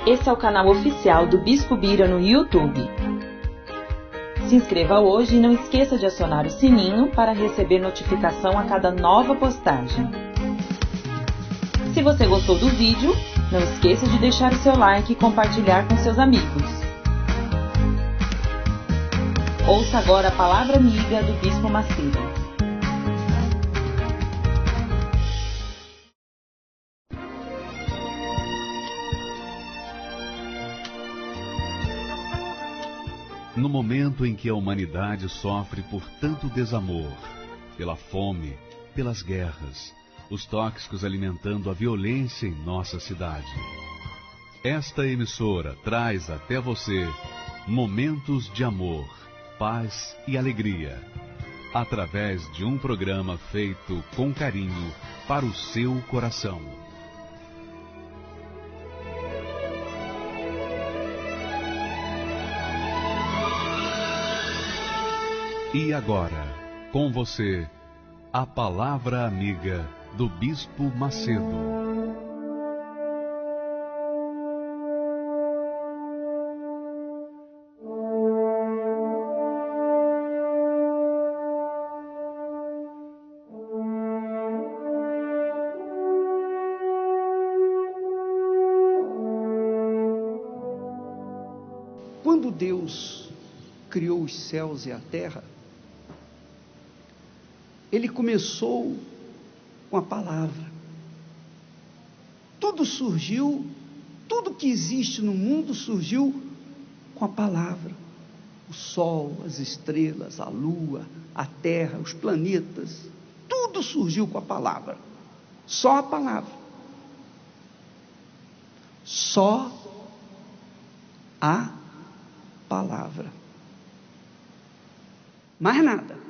Esse é o canal oficial do Bispo Bira no YouTube. Se inscreva hoje e não esqueça de acionar o sininho para receber notificação a cada nova postagem. Se você gostou do vídeo, não esqueça de deixar o seu like e compartilhar com seus amigos. Ouça agora a palavra amiga do Bispo Macedo. No momento em que a humanidade sofre por tanto desamor, pela fome, pelas guerras, os tóxicos alimentando a violência em nossa cidade, esta emissora traz até você momentos de amor, paz e alegria, através de um programa feito com carinho para o seu coração. E agora, com você, a palavra amiga do Bispo Macedo. Quando Deus criou os céus e a terra, Ele começou com a palavra. Tudo surgiu, tudo que existe no mundo surgiu com a palavra. O sol, as estrelas, a lua, a terra, os planetas, tudo surgiu com a palavra. Só a palavra. Só a palavra. Mais nada.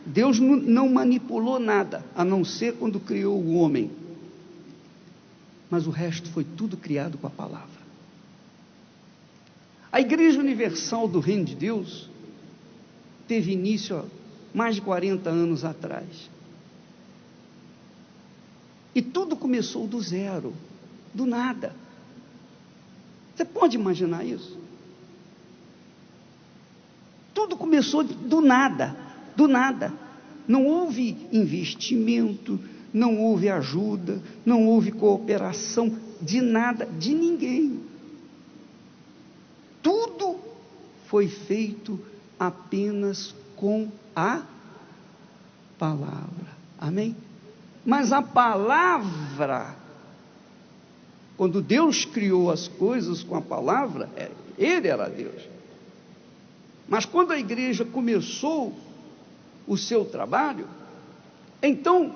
Deus não manipulou nada, a não ser quando criou o homem. Mas o resto foi tudo criado com a palavra. A Igreja Universal do Reino de Deus teve início há mais de 40 anos atrás. E tudo começou do zero, do nada. Você pode imaginar isso? Tudo começou do nada. Do nada, não houve investimento, não houve ajuda, não houve cooperação de nada, de ninguém. Tudo foi feito apenas com a palavra. Amém? Mas a palavra, quando Deus criou as coisas com a palavra, Ele era Deus. Mas quando a igreja começou o seu trabalho, então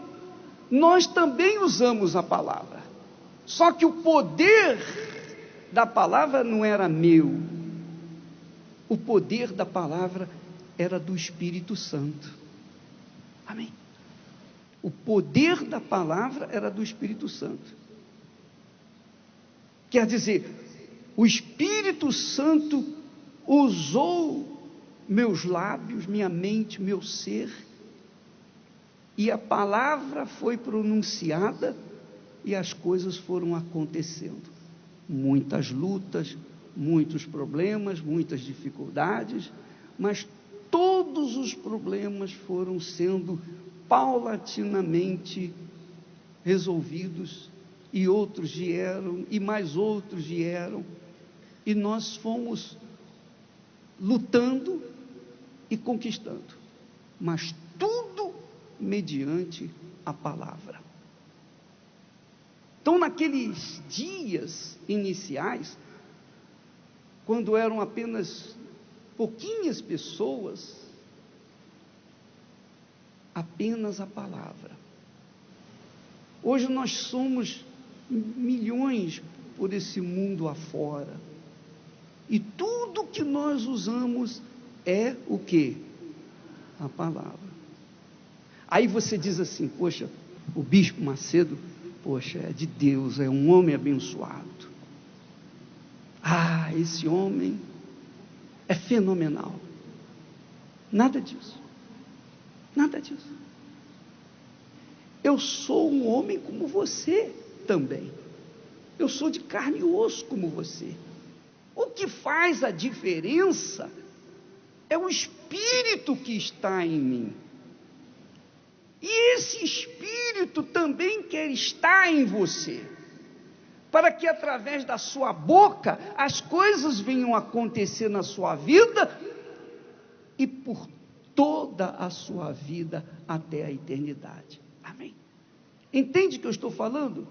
nós também usamos a palavra, só que o poder da palavra não era meu, o poder da palavra era do Espírito Santo. Amém? O poder da palavra era do Espírito Santo. Quer dizer, o Espírito Santo usou meus lábios, minha mente, meu ser, e a palavra foi pronunciada e as coisas foram acontecendo. Muitas lutas, muitos problemas, muitas dificuldades, mas todos os problemas foram sendo paulatinamente resolvidos, e outros vieram, e mais outros vieram, e nós fomos lutando e conquistando, mas tudo mediante a palavra. Então, naqueles dias iniciais, quando eram apenas pouquinhas pessoas, apenas a palavra. Hoje nós somos milhões por esse mundo afora, e tudo que nós usamos é o quê? A palavra. Aí você diz assim, poxa, o Bispo Macedo, poxa, é de Deus, é um homem abençoado. Ah, esse homem é fenomenal. Nada disso. Nada disso. Eu sou um homem como você também. Eu sou de carne e osso como você. O que faz a diferença é o Espírito que está em mim. E esse Espírito também quer estar em você, para que através da sua boca as coisas venham a acontecer na sua vida e por toda a sua vida até a eternidade. Amém? Entende o que eu estou falando?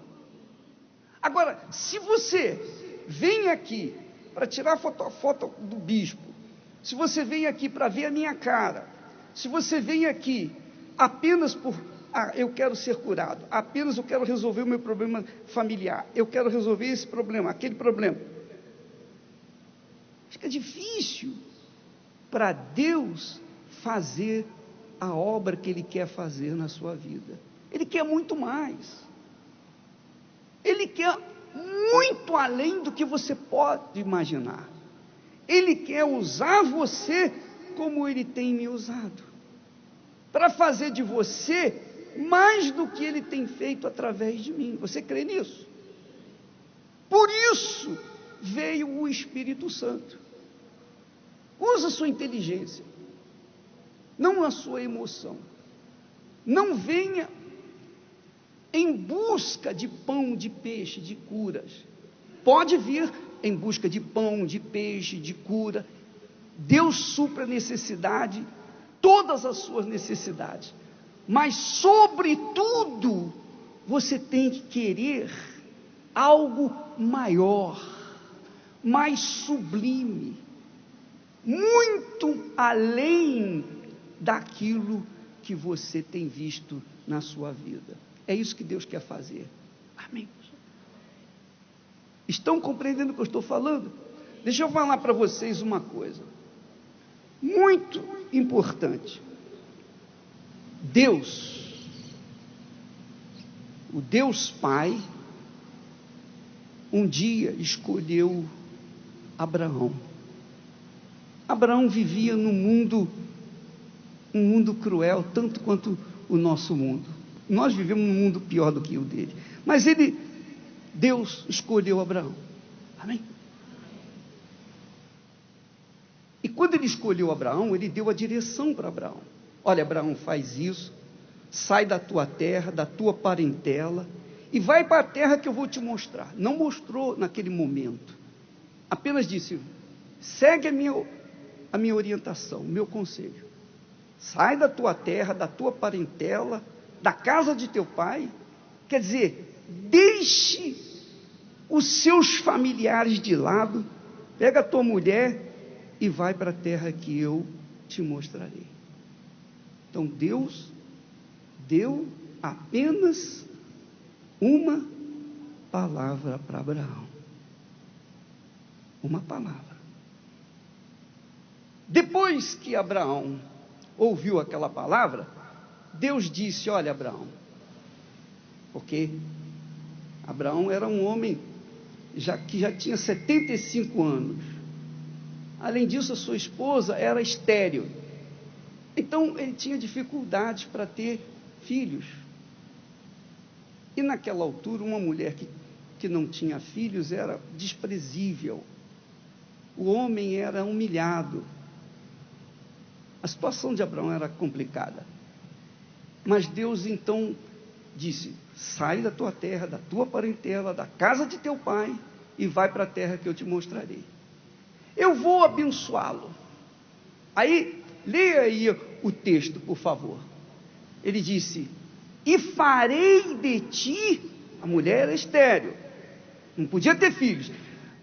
Agora, se você vem aqui para tirar foto do bispo, se você vem aqui para ver a minha cara, se você vem aqui apenas por, eu quero ser curado, apenas eu quero resolver o meu problema familiar, eu quero resolver esse problema, aquele problema, fica difícil para Deus fazer a obra que Ele quer fazer na sua vida. Ele quer muito mais. Ele quer muito além do que você pode imaginar. Ele quer usar você como Ele tem me usado, para fazer de você mais do que Ele tem feito através de mim. Você crê nisso? Por isso veio o Espírito Santo. Usa a sua inteligência, não a sua emoção. Não venha em busca de pão, de peixe, de curas. Pode vir em busca de pão, de peixe, de cura. Deus supra a necessidade, todas as suas necessidades. Mas, sobretudo, você tem que querer algo maior, mais sublime, muito além daquilo que você tem visto na sua vida. É isso que Deus quer fazer. Amém? Estão compreendendo o que eu estou falando? Deixa eu falar para vocês uma coisa muito importante. Deus, o Deus Pai, um dia escolheu Abraão. Abraão vivia num mundo, um mundo cruel, tanto quanto o nosso mundo. Nós vivemos num mundo pior do que o dele. Mas Deus escolheu Abraão. Amém? E quando Ele escolheu Abraão, Ele deu a direção para Abraão. Olha, Abraão, faz isso, sai da tua terra, da tua parentela, e vai para a terra que eu vou te mostrar. Não mostrou naquele momento. Apenas disse, segue a minha orientação, o meu conselho. Sai da tua terra, da tua parentela, da casa de teu pai. Quer dizer, deixe os seus familiares de lado, pega a tua mulher e vai para a terra que eu te mostrarei. Então Deus deu apenas uma palavra para Abraão. Uma palavra. Depois que Abraão ouviu aquela palavra, Deus disse, olha Abraão, porque Abraão era um homem que já tinha 75 anos. Além disso, a sua esposa era estéril. Então, ele tinha dificuldades para ter filhos. E naquela altura, uma mulher que não tinha filhos era desprezível. O homem era humilhado. A situação de Abraão era complicada. Mas Deus então disse, sai da tua terra, da tua parentela, da casa de teu pai, e vai para a terra que eu te mostrarei. Eu vou abençoá-lo. Aí, leia aí o texto, por favor. Ele disse, e farei de ti, a mulher era estéril, não podia ter filhos.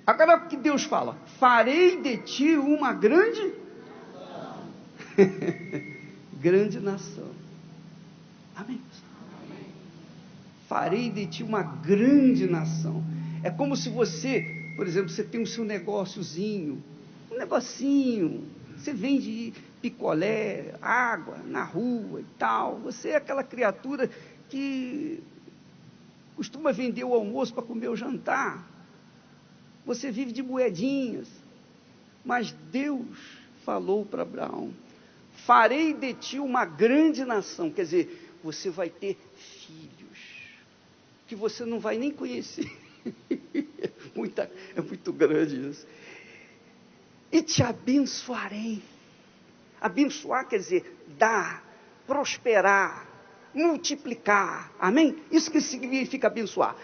Agora o que Deus fala, farei de ti uma grande grande nação. Amém? Amém? Farei de ti uma grande nação. É como se você, por exemplo, você tem o seu negóciozinho, um negocinho, você vende picolé, água na rua e tal, você é aquela criatura que costuma vender o almoço para comer o jantar, você vive de moedinhas, mas Deus falou para Abraão, farei de ti uma grande nação, quer dizer, você vai ter filhos, que você não vai nem conhecer, É muito grande isso. E te abençoarei. Abençoar quer dizer dar, prosperar, multiplicar. Amém? Isso que significa abençoar.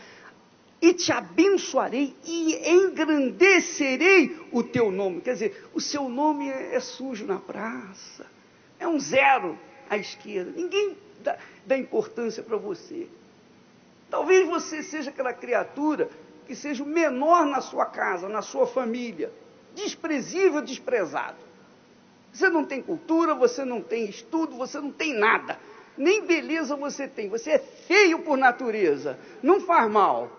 E te abençoarei e engrandecerei o teu nome. Quer dizer, o seu nome é sujo na praça. É um zero à esquerda. Ninguém dá importância para você. Talvez você seja aquela criatura que seja o menor na sua casa, na sua família. Desprezível, desprezado. Você não tem cultura, você não tem estudo, você não tem nada. Nem beleza você tem. Você é feio por natureza. Não faz mal.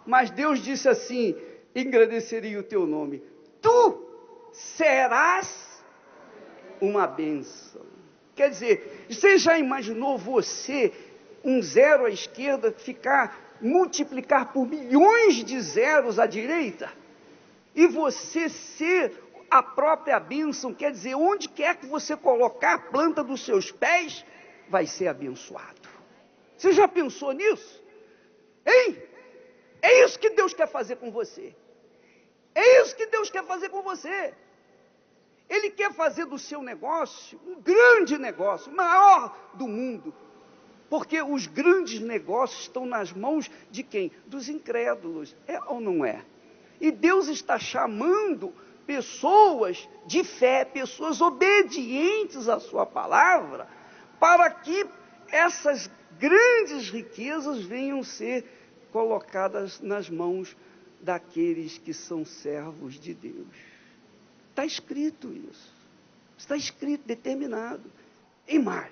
Mas Deus disse assim: engrandecerei o teu nome. Tu serás uma bênção. Quer dizer, você já imaginou você, um zero à esquerda, multiplicar por milhões de zeros à direita? E você ser a própria bênção, quer dizer, onde quer que você colocar a planta dos seus pés, vai ser abençoado. Você já pensou nisso? Hein? É isso que Deus quer fazer com você. É isso que Deus quer fazer com você. Ele quer fazer do seu negócio um grande negócio, o maior do mundo. Porque os grandes negócios estão nas mãos de quem? Dos incrédulos. É ou não é? E Deus está chamando pessoas de fé, pessoas obedientes à sua palavra, para que essas grandes riquezas venham ser colocadas nas mãos daqueles que são servos de Deus. Está escrito isso. Está escrito, determinado. E mais,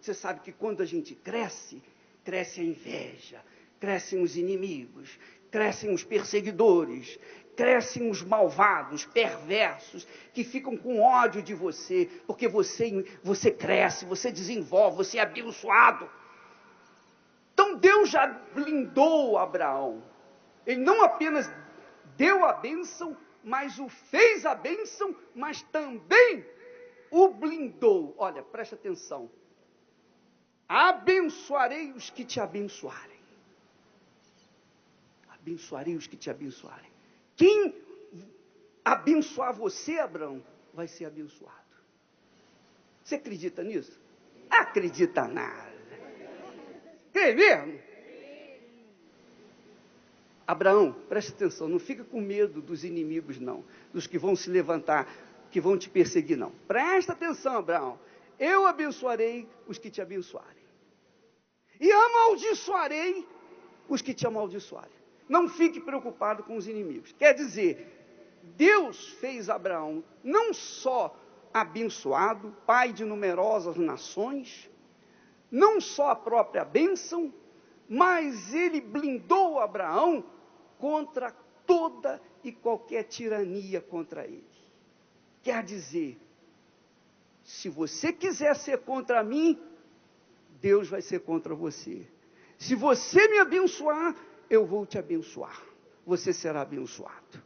você sabe que quando a gente cresce, cresce a inveja, crescem os inimigos, crescem os perseguidores, crescem os malvados, perversos, que ficam com ódio de você, porque você cresce, você desenvolve, você é abençoado. Então Deus já blindou Abraão. Ele não apenas deu a bênção, mas o fez a bênção, mas também o blindou. Olha, presta atenção. Abençoarei os que te abençoarem. Abençoarei os que te abençoarem. Quem abençoar você, Abraão, vai ser abençoado. Você acredita nisso? Acredita nada. Crê mesmo? Abraão, preste atenção, não fica com medo dos inimigos, não. Dos que vão se levantar, que vão te perseguir, não. Presta atenção, Abraão. Eu abençoarei os que te abençoarem. E amaldiçoarei os que te amaldiçoarem. Não fique preocupado com os inimigos. Quer dizer, Deus fez Abraão não só abençoado, pai de numerosas nações, não só a própria bênção, mas ele blindou Abraão contra toda e qualquer tirania contra ele. Quer dizer, se você quiser ser contra mim, Deus vai ser contra você. Se você me abençoar, eu vou te abençoar. Você será abençoado.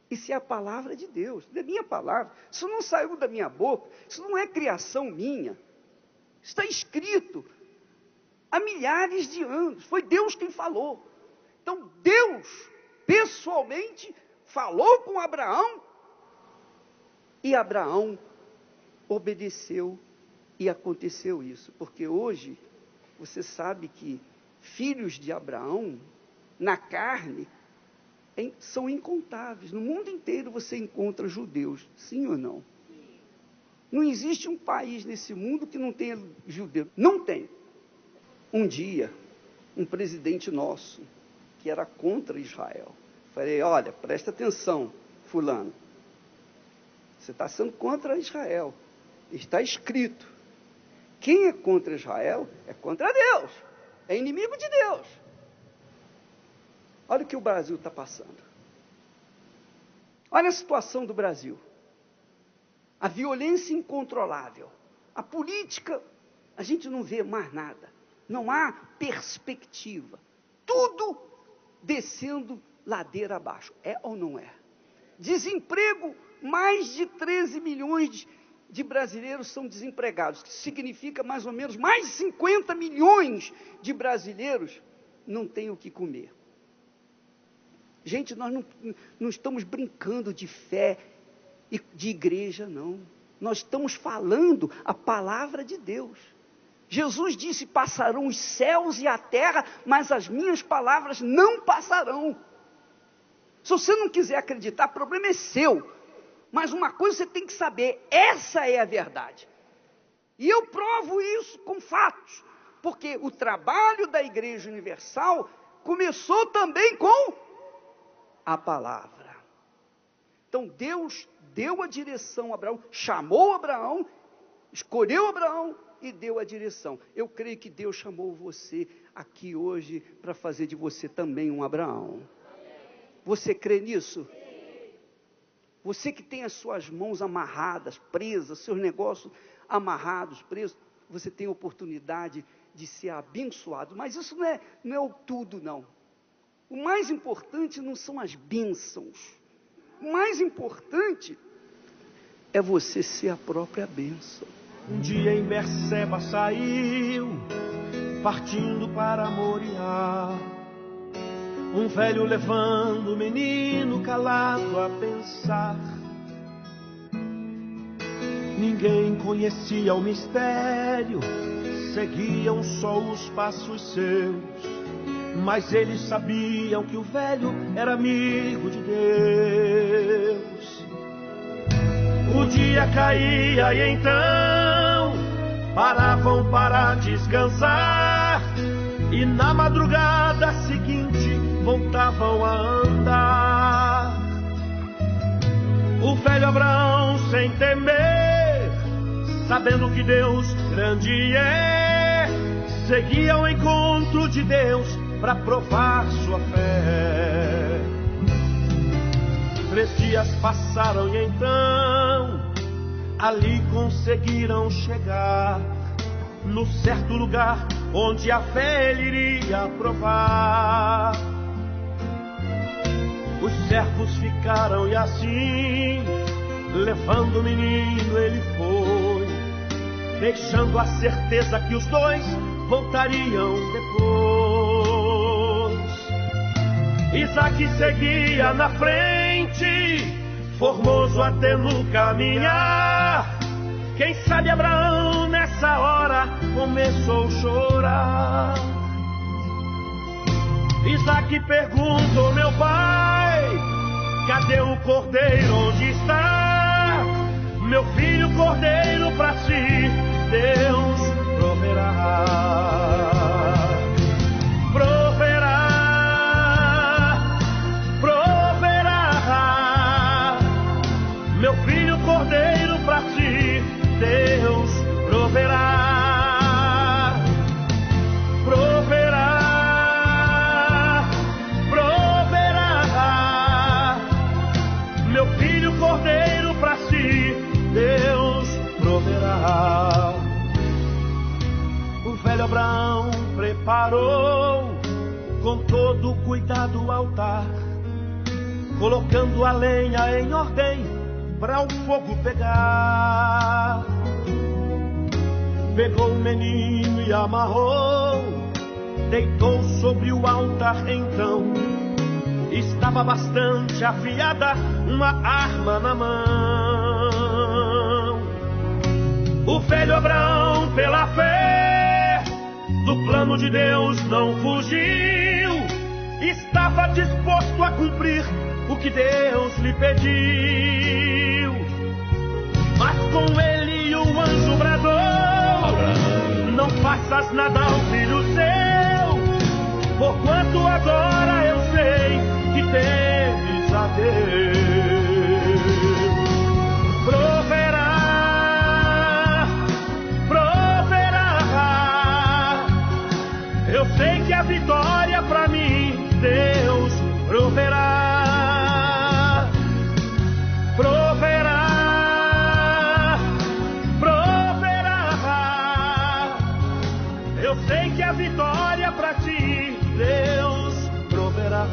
Isso é a palavra de Deus, não é minha palavra. Isso não saiu da minha boca, isso não é criação minha. Está escrito há milhares de anos. Foi Deus quem falou. Então Deus, pessoalmente, falou com Abraão. E Abraão obedeceu e aconteceu isso. Porque hoje, você sabe que filhos de Abraão, na carne, são incontáveis. No mundo inteiro você encontra judeus, sim ou não? Não existe um país nesse mundo que não tenha judeu. Não tem. Um dia, um presidente nosso, que era contra Israel, falei, olha, presta atenção, fulano, você está sendo contra Israel. Está escrito, quem é contra Israel é contra Deus, é inimigo de Deus. Olha o que o Brasil está passando. Olha a situação do Brasil. A violência incontrolável. A política, a gente não vê mais nada. Não há perspectiva. Tudo descendo ladeira abaixo. É ou não é? Desemprego, mais de 13 milhões de brasileiros são desempregados. Que significa mais ou menos mais de 50 milhões de brasileiros não têm o que comer. Gente, nós não estamos brincando de fé e de igreja, não. Nós estamos falando a palavra de Deus. Jesus disse: passarão os céus e a terra, mas as minhas palavras não passarão. Se você não quiser acreditar, o problema é seu. Mas uma coisa você tem que saber: essa é a verdade. E eu provo isso com fatos. Porque o trabalho da Igreja Universal começou também com a palavra. Então Deus deu a direção a Abraão, chamou Abraão, escolheu Abraão e deu a direção. Eu creio que Deus chamou você aqui hoje para fazer de você também um Abraão. Você crê nisso? Você que tem as suas mãos amarradas, presas, seus negócios amarrados, presos, você tem a oportunidade de ser abençoado. Mas isso não é o tudo, não. O mais importante não são as bênçãos. O mais importante é você ser a própria bênção. Um dia em Berseba saiu, partindo para Moriá, um velho levando o menino calado a pensar. Ninguém conhecia o mistério, seguiam só os passos seus, mas eles sabiam que o velho era amigo de Deus. O dia caía e então paravam para descansar, e na madrugada seguinte voltavam a andar. O velho Abraão, sem temer, sabendo que Deus grande é, seguia ao encontro de Deus para provar sua fé. 3 dias passaram e então ali conseguiram chegar no certo lugar onde a fé ele iria provar. Os servos ficaram e assim, levando o menino ele foi, deixando a certeza que os dois voltariam depois. Isaque seguia na frente, formoso até no caminhar. Quem sabe Abraão nessa hora começou a chorar. Isaque perguntou: meu pai, cadê o cordeiro, onde está? Meu filho cordeiro, para si Deus proverá. Proverá, proverá. Meu filho cordeiro, para si Deus proverá. Proverá, proverá. Meu filho cordeiro, para si Deus proverá. O velho Abraão preparou com todo cuidado o altar, colocando a lenha em ordem para o fogo pegar. Pegou o menino e amarrou, deitou sobre o altar então. Estava bastante afiada uma arma na mão. O velho Abraão, pela fé, do plano de Deus não fugiu. Estava disposto a cumprir o que Deus lhe pediu. Mas com ele o anjo bradou: não faças nada ao filho seu, porquanto agora eu sei que temes a Deus. Proverá, proverá. Eu sei que a vitória para mim Deus proverá. Proverá, proverá. Eu sei que a vitória para ti Deus proverá.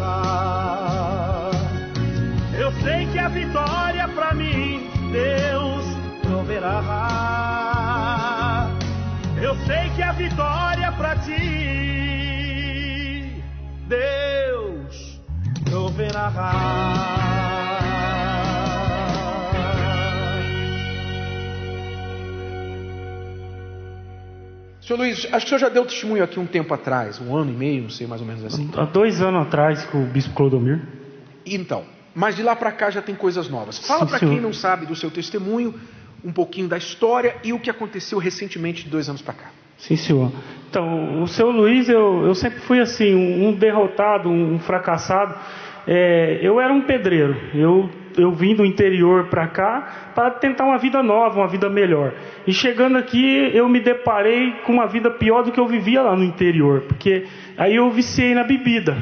Eu sei que a vitória para mim Deus proverá. Eu sei que a vitória para ti Deus proverá. narrar. Senhor Luiz, acho que o senhor já deu testemunho aqui um tempo atrás, 1 ano e meio, não sei, mais ou menos assim. Há 2 anos atrás, com o bispo Clodomir. Então, mas de lá para cá já tem coisas novas. Fala para quem não sabe do seu testemunho, um pouquinho da história e o que aconteceu recentemente de 2 anos para cá. Sim, senhor. Então, o seu Luiz, eu sempre fui assim, um derrotado, um fracassado. Eu era um pedreiro. Eu vim do interior para cá para tentar uma vida nova, uma vida melhor. E chegando aqui, eu me deparei com uma vida pior do que eu vivia lá no interior. Porque aí eu viciei na bebida.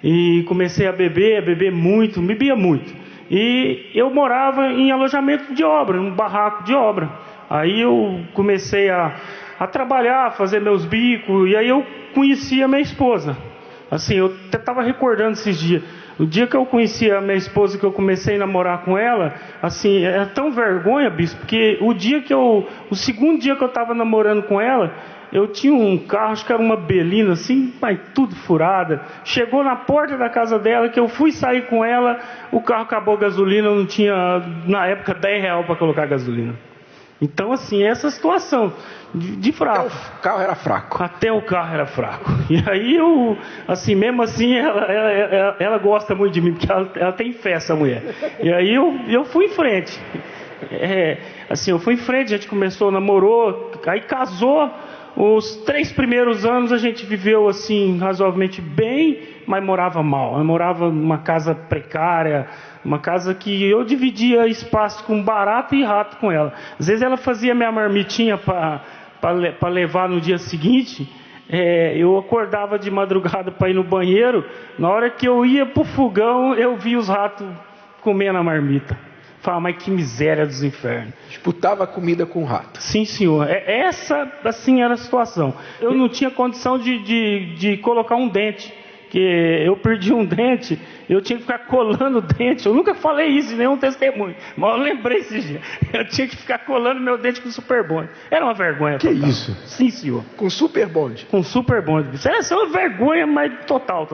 E comecei a beber muito, bebia muito. E eu morava em alojamento de obra, num barraco de obra. Aí eu comecei a trabalhar, a fazer meus bicos. E aí eu conheci a minha esposa. Assim, eu até estava recordando esses dias. O dia que eu conheci a minha esposa, que eu comecei a namorar com ela, assim, é tão vergonha, bispo, porque o segundo dia que eu estava namorando com ela, eu tinha um carro, acho que era uma Belina, assim, mas tudo furada. Chegou na porta da casa dela, que eu fui sair com ela, o carro acabou a gasolina, eu não tinha, na época, R$10 para colocar gasolina. Então, assim, essa situação de fraco. Até o carro era fraco. Até o carro era fraco. E aí eu, assim, mesmo assim, ela gosta muito de mim, porque ela tem fé, essa mulher. E aí eu fui em frente. Assim, eu fui em frente, a gente começou, namorou, aí casou. Os 3 primeiros anos a gente viveu assim, razoavelmente bem, mas morava mal. Eu morava numa casa precária, uma casa que eu dividia espaço com barata e rato com ela. Às vezes ela fazia minha marmitinha para levar no dia seguinte. Eu acordava de madrugada para ir no banheiro. Na hora que eu ia para o fogão, eu via os ratos comendo a marmita. Fala, mas que miséria dos infernos. Disputava comida com o rato. Sim, senhor. Essa, assim, era a situação. Eu não tinha condição de colocar um dente. Que eu perdi um dente, eu tinha que ficar colando o dente. Eu nunca falei isso em nenhum testemunho, mas eu lembrei esse dia. Eu tinha que ficar colando meu dente com super bonde. Era uma vergonha que total. Isso? Sim, senhor. Com super bonde? Com super bonde. Isso era uma vergonha, mas total.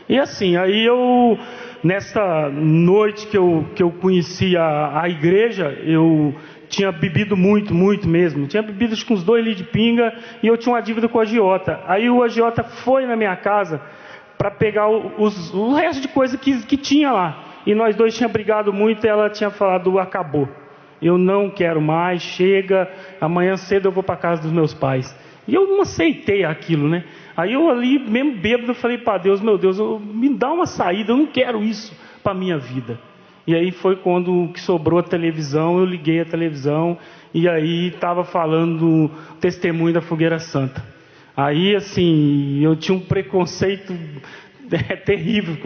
E assim, aí eu, nessa noite que eu conheci a igreja, eu tinha bebido muito mesmo. Tinha bebido acho que uns 2 litros de pinga e eu tinha uma dívida com o agiota. Aí o agiota foi na minha casa para pegar o resto de coisa que tinha lá. E nós dois tínhamos brigado muito e ela tinha falado, acabou. Eu não quero mais, chega, amanhã cedo eu vou para casa dos meus pais. E eu não aceitei aquilo, né? Aí eu ali, mesmo bêbado, falei para Deus, meu Deus, me dá uma saída, eu não quero isso para a minha vida. E aí foi quando que sobrou a televisão, eu liguei a televisão e aí estava falando o testemunho da Fogueira Santa. Aí, assim, eu tinha um preconceito terrível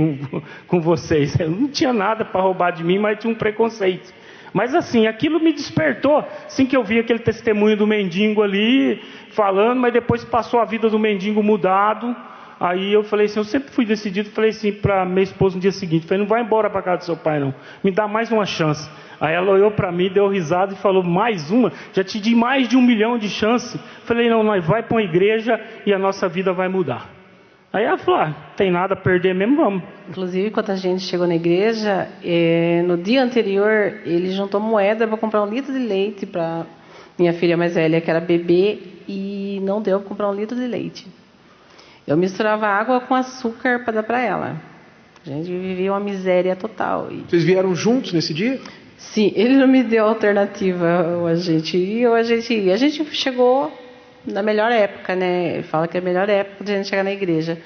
com vocês. Eu não tinha nada para roubar de mim, mas tinha um preconceito. Mas assim, aquilo me despertou, assim que eu vi aquele testemunho do mendigo ali, falando, mas depois passou a vida do mendigo mudado. Aí eu falei assim, eu sempre fui decidido, falei assim para minha esposa no dia seguinte, falei, não vai embora para casa do seu pai não, me dá mais uma chance. Aí ela olhou para mim, deu risada e falou, mais uma? Já te di mais de 1 milhão de chances. Falei, não, nós vai para uma igreja e a nossa vida vai mudar. Aí ela falou, tem nada a perder mesmo, vamos. Inclusive, quando a gente chegou na igreja, no dia anterior, ele juntou moeda para comprar 1 litro de leite para minha filha mais velha, que era bebê, e não deu para comprar 1 litro de leite. Eu misturava água com açúcar para dar para ela. A gente vivia uma miséria total. Vocês vieram juntos nesse dia? Sim, ele não me deu alternativa. A gente chegou na melhor época, né? Fala que é a melhor época de a gente chegar na igreja.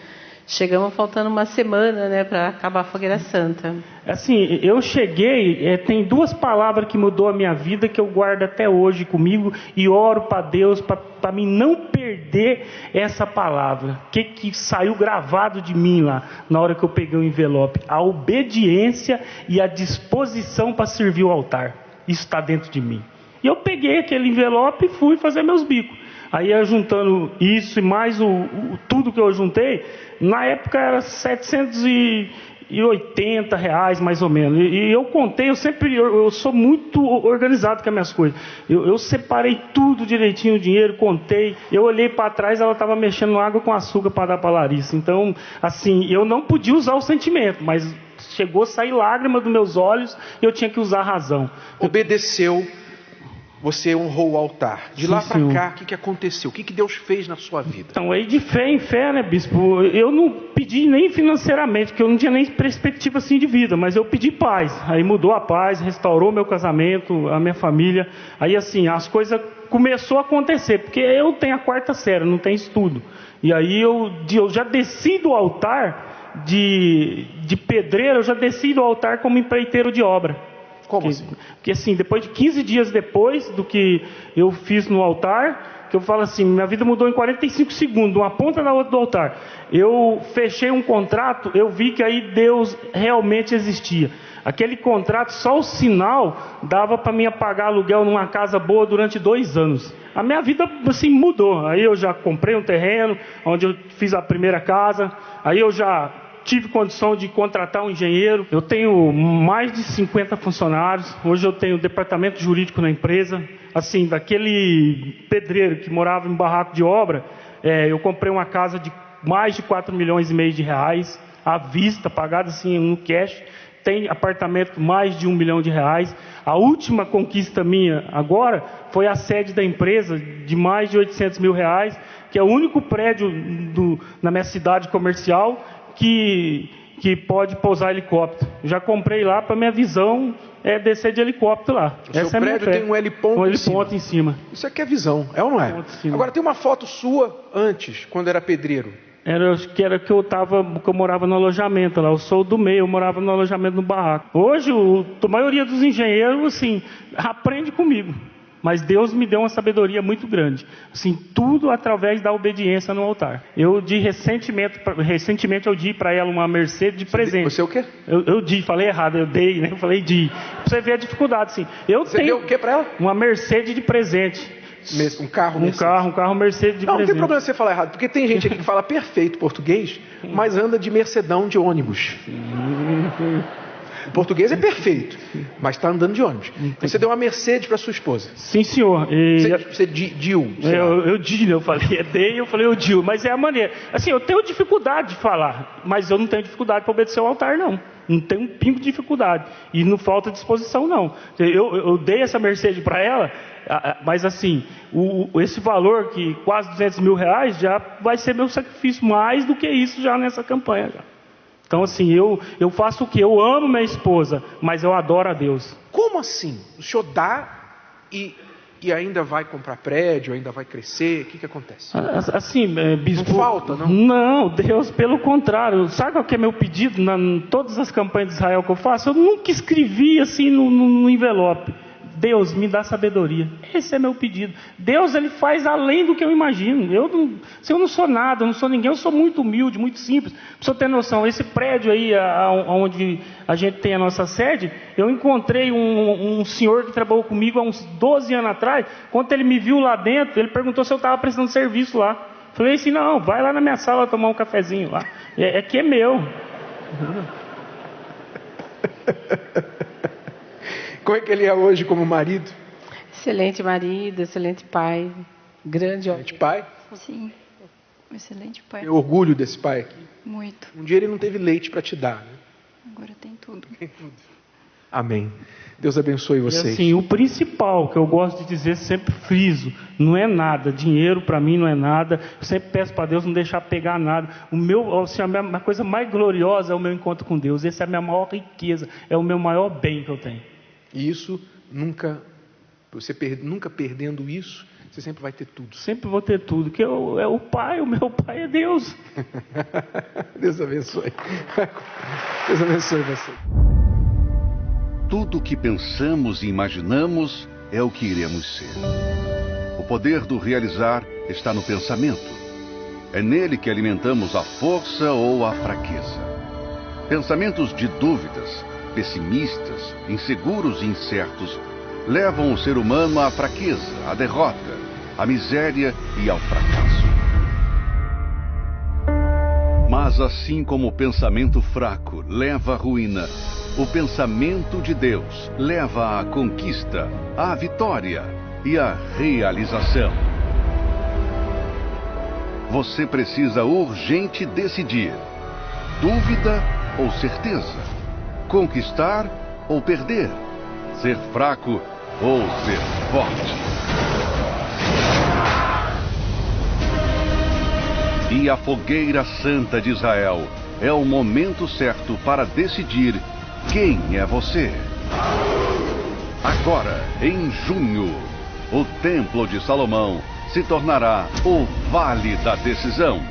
Chegamos faltando uma semana, né, para acabar a Fogueira Santa. Assim, eu cheguei, tem 2 palavras que mudou a minha vida, que eu guardo até hoje comigo e oro para Deus, para mim não perder essa palavra. Que saiu gravado de mim lá, na hora que eu peguei o envelope. A obediência e a disposição para servir o altar. Isso está dentro de mim. E eu peguei aquele envelope e fui fazer meus bicos. Aí eu juntando isso e mais tudo que eu juntei, na época era R$750 R$180 mais ou menos. E eu contei, eu sou muito organizado com as minhas coisas. Eu separei tudo direitinho, o dinheiro, contei. Eu olhei para trás, ela estava mexendo água com açúcar para dar para a Larissa. Então, assim, eu não podia usar o sentimento, mas chegou a sair lágrima dos meus olhos e eu tinha que usar a razão. Obedeceu, você honrou o altar. De lá para cá, o que aconteceu? O que Deus fez na sua vida? Então, aí de fé em fé, né, bispo? Eu não pedi nem financeiramente, porque eu não tinha nem perspectiva assim de vida, mas eu pedi paz. Aí mudou a paz, restaurou meu casamento, a minha família. Aí assim, as coisas começou a acontecer, porque eu tenho a 4ª série, não tenho estudo. E aí eu já desci do altar de pedreiro, eu já desci do altar como empreiteiro de obra. Como assim? Porque assim, depois de 15 dias depois do que eu fiz no altar, que eu falo assim, minha vida mudou em 45 segundos, de uma ponta na outra do altar. Eu fechei um contrato, eu vi que aí Deus realmente existia. Aquele contrato, só o sinal, dava para mim pagar aluguel numa casa boa durante 2 anos. A minha vida, assim, mudou. Aí eu já comprei um terreno, onde eu fiz a primeira casa. Aí eu já tive condição de contratar um engenheiro. Eu tenho mais de 50 funcionários. Hoje eu tenho departamento jurídico na empresa. Assim, daquele pedreiro que morava em barraco de obra, eu comprei uma casa de mais de 4,5 milhões de reais, à vista, pagada assim no cash. Tem apartamento mais de R$1 milhão. A última conquista minha agora foi a sede da empresa de mais de R$800 mil, que é o único prédio na minha cidade comercial que pode pousar helicóptero. Já comprei lá para minha visão descer de helicóptero lá. O seu prédio tem um heliponto em cima. Isso aqui é visão, é ou não é? Agora tem uma foto sua antes, quando era pedreiro. Que eu morava no alojamento lá. Eu sou do meio, eu morava no alojamento no barraco. Hoje, a maioria dos engenheiros, assim, aprende comigo. Mas Deus me deu uma sabedoria muito grande. Assim, tudo através da obediência no altar. Recentemente eu dei para ela uma Mercedes de presente. Você o quê? Eu falei errado, eu dei, né? Eu falei di. Pra você ver a dificuldade, assim. Você deu o quê para ela? Uma Mercedes de presente. Um carro Mercedes de presente. Não tem problema você falar errado, porque tem gente aqui que fala perfeito português, mas anda de Mercedão de ônibus. O português é perfeito, mas está andando de ônibus. Você deu uma Mercedes para sua esposa? Sim, senhor. Você diu? Eu falei, eu falei, eu diu. Mas é a maneira. Assim, eu tenho dificuldade de falar, mas eu não tenho dificuldade para obedecer ao altar, não. Não tenho um pingo de dificuldade. E não falta disposição, não. Eu dei essa Mercedes para ela, mas assim, esse valor, que quase R$200 mil, já vai ser meu sacrifício, mais do que isso já nessa campanha. Já. Então assim, eu faço o quê? Eu amo minha esposa, mas eu adoro a Deus. Como assim? O senhor dá e ainda vai comprar prédio, ainda vai crescer? O que acontece? Assim, bispo... Não falta, não? Não, Deus, pelo contrário. Sabe qual que é meu pedido em todas as campanhas de Israel que eu faço? Eu nunca escrevi assim no envelope. Deus, me dá sabedoria. Esse é meu pedido. Deus, Ele faz além do que eu imagino. Eu não sou nada, eu não sou ninguém, eu sou muito humilde, muito simples. Para você ter noção, esse prédio aí, onde a gente tem a nossa sede, eu encontrei um senhor que trabalhou comigo há uns 12 anos atrás. Quando ele me viu lá dentro, ele perguntou se eu estava prestando serviço lá. Falei assim, não, vai lá na minha sala tomar um cafezinho lá. Que é meu. Como é que ele é hoje como marido? Excelente marido, excelente pai, grande homem. Excelente pai? Sim, excelente pai. Tem orgulho desse pai aqui? Muito. Um dia ele não teve leite para te dar, né? Agora tem tudo. Tem tudo. Amém. Deus abençoe vocês. E assim, o principal que eu gosto de dizer, sempre friso, não é nada. Dinheiro para mim não é nada. Eu sempre peço para Deus não deixar pegar nada. A coisa mais gloriosa é o meu encontro com Deus. Essa é a minha maior riqueza, é o meu maior bem que eu tenho. E isso você nunca perdendo isso, você sempre vai ter tudo. Sempre vou ter tudo, que o meu pai é Deus. Deus abençoe. Deus abençoe você. Tudo o que pensamos e imaginamos é o que iremos ser. O poder do realizar está no pensamento. É nele que alimentamos a força ou a fraqueza. Pensamentos de dúvidas, pessimistas, inseguros e incertos, levam o ser humano à fraqueza, à derrota, à miséria e ao fracasso. Mas Mas assim como o pensamento fraco leva à ruína, o pensamento de Deus leva à conquista, à vitória e à realização. Você precisa urgente decidir: dúvida ou certeza? Conquistar ou perder? Ser fraco ou ser forte? E a fogueira santa de Israel é o momento certo para decidir quem é você. Agora, em junho, o Templo de Salomão se tornará o Vale da Decisão.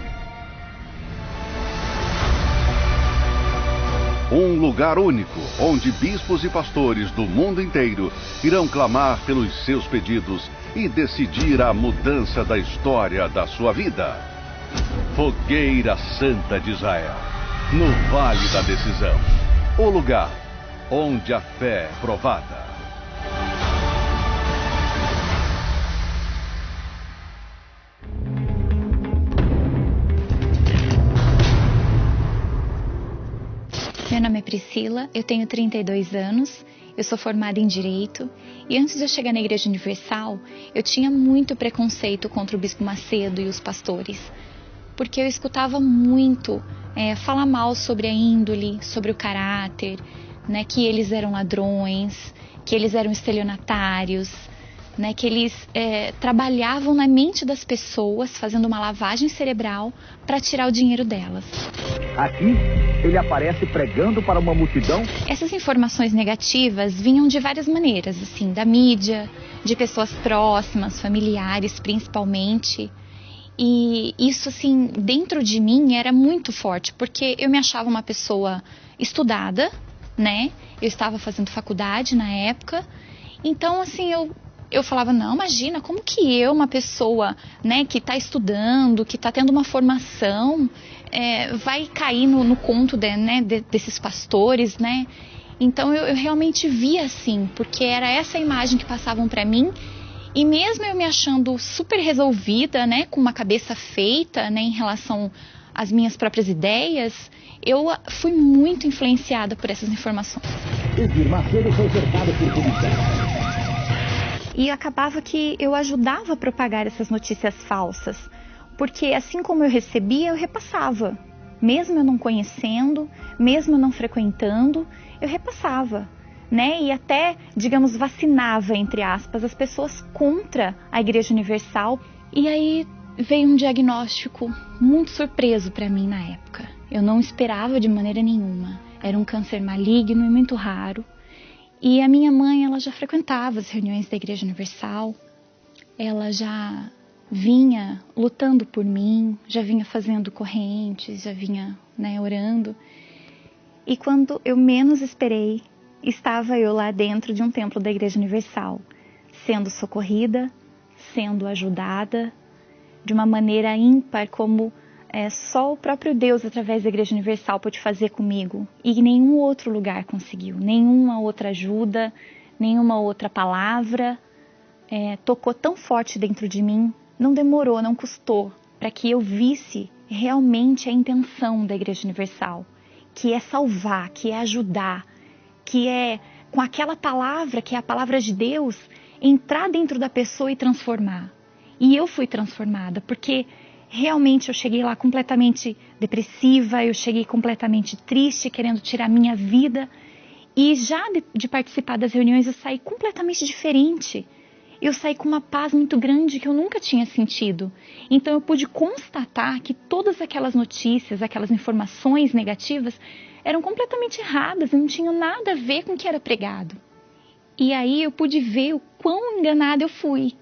Um lugar único, onde bispos e pastores do mundo inteiro irão clamar pelos seus pedidos e decidir a mudança da história da sua vida. Fogueira Santa de Israel, no Vale da Decisão. O lugar onde a fé é provada. Meu nome é Priscila, eu tenho 32 anos, eu sou formada em Direito e antes de eu chegar na Igreja Universal, eu tinha muito preconceito contra o Bispo Macedo e os pastores, porque eu escutava muito falar mal sobre a índole, sobre o caráter, né, que eles eram ladrões, que eles eram estelionatários, né, que eles trabalhavam na mente das pessoas, fazendo uma lavagem cerebral para tirar o dinheiro delas. Aqui, ele aparece pregando para uma multidão. Essas informações negativas vinham de várias maneiras, assim, da mídia, de pessoas próximas, familiares principalmente. E isso, assim, dentro de mim era muito forte, porque eu me achava uma pessoa estudada, né? Eu estava fazendo faculdade na época, então, assim, eu falava, não, imagina, como que eu, uma pessoa, né, que está estudando, que está tendo uma formação, vai cair no conto desses pastores, né? Então eu realmente via assim, porque era essa imagem que passavam para mim, e mesmo eu me achando super resolvida, né, com uma cabeça feita, né, em relação às minhas próprias ideias, eu fui muito influenciada por essas informações. Edir Macedo foi cercado por policiais. E acabava que eu ajudava a propagar essas notícias falsas, porque assim como eu recebia, eu repassava. Mesmo eu não conhecendo, mesmo eu não frequentando, eu repassava, né? E até, digamos, vacinava, entre aspas, as pessoas contra a Igreja Universal. E aí veio um diagnóstico muito surpreso para mim na época. Eu não esperava de maneira nenhuma. Era um câncer maligno e muito raro. E a minha mãe, ela já frequentava as reuniões da Igreja Universal, ela já vinha lutando por mim, já vinha fazendo correntes, já vinha, né, orando. E quando eu menos esperei, estava eu lá dentro de um templo da Igreja Universal, sendo socorrida, sendo ajudada, de uma maneira ímpar, como só o próprio Deus, através da Igreja Universal, pôde fazer comigo. E nenhum outro lugar conseguiu, nenhuma outra ajuda, nenhuma outra palavra tocou tão forte dentro de mim. Não demorou, não custou, para que eu visse realmente a intenção da Igreja Universal, que é salvar, que é ajudar, que é, com aquela palavra, que é a palavra de Deus, entrar dentro da pessoa e transformar. E eu fui transformada, porque realmente eu cheguei lá completamente depressiva, eu cheguei completamente triste, querendo tirar minha vida. E já de participar das reuniões eu saí completamente diferente. Eu saí com uma paz muito grande que eu nunca tinha sentido. Então eu pude constatar que todas aquelas notícias, aquelas informações negativas eram completamente erradas, não tinham nada a ver com o que era pregado. E aí eu pude ver o quão enganada eu fui.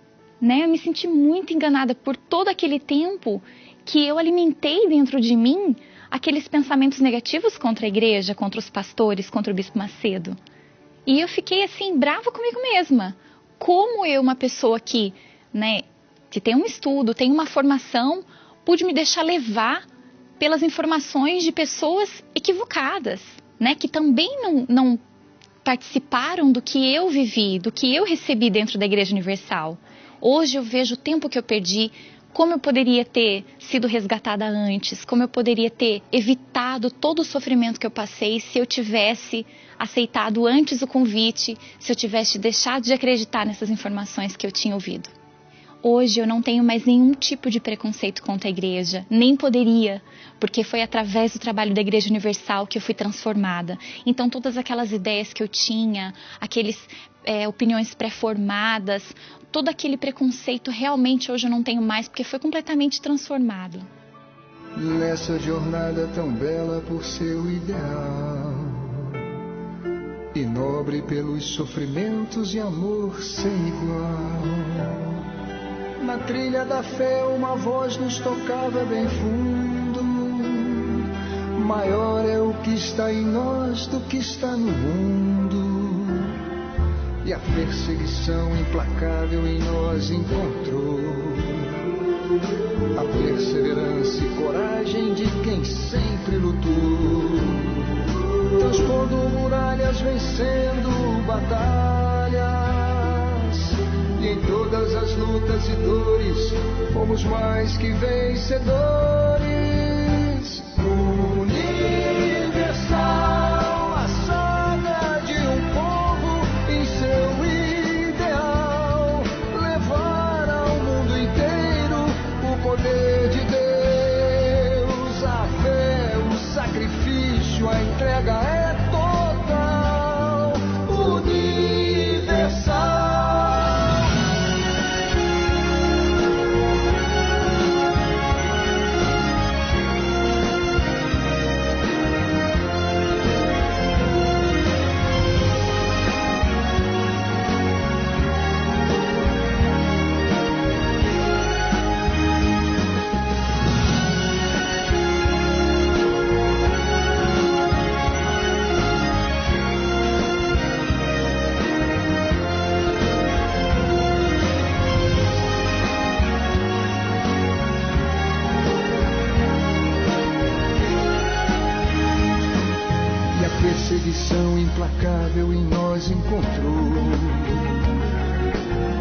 Né? Eu me senti muito enganada por todo aquele tempo que eu alimentei dentro de mim aqueles pensamentos negativos contra a igreja, contra os pastores, contra o Bispo Macedo. E eu fiquei assim, brava comigo mesma. Como eu, uma pessoa que, né, que tem um estudo, tem uma formação, pude me deixar levar pelas informações de pessoas equivocadas, né, que também não participaram do que eu vivi, do que eu recebi dentro da Igreja Universal. Hoje eu vejo o tempo que eu perdi Como eu poderia ter sido resgatada antes? Como eu poderia ter evitado todo o sofrimento que eu passei se eu tivesse aceitado antes o convite, se eu tivesse deixado de acreditar nessas informações que eu tinha ouvido? Hoje eu não tenho mais nenhum tipo de preconceito contra a igreja, nem poderia, porque foi através do trabalho da Igreja Universal que eu fui transformada. Então todas aquelas ideias que eu tinha, opiniões pré-formadas, todo aquele preconceito realmente hoje eu não tenho mais, porque foi completamente transformado. Nessa jornada tão bela por seu ideal e nobre pelos sofrimentos e amor sem igual, na trilha da fé uma voz nos tocava bem fundo: maior é o que está em nós do que está no mundo. E a perseguição implacável em nós encontrou a perseverança e coragem de quem sempre lutou, transpondo muralhas, vencendo batalhas. E em todas as lutas e dores fomos mais que vencedores. Universal, a saga de um povo em seu ideal, levar ao mundo inteiro o poder de Deus. A fé, o sacrifício, a entrega é total. Universal. Perseguição implacável em nós encontrou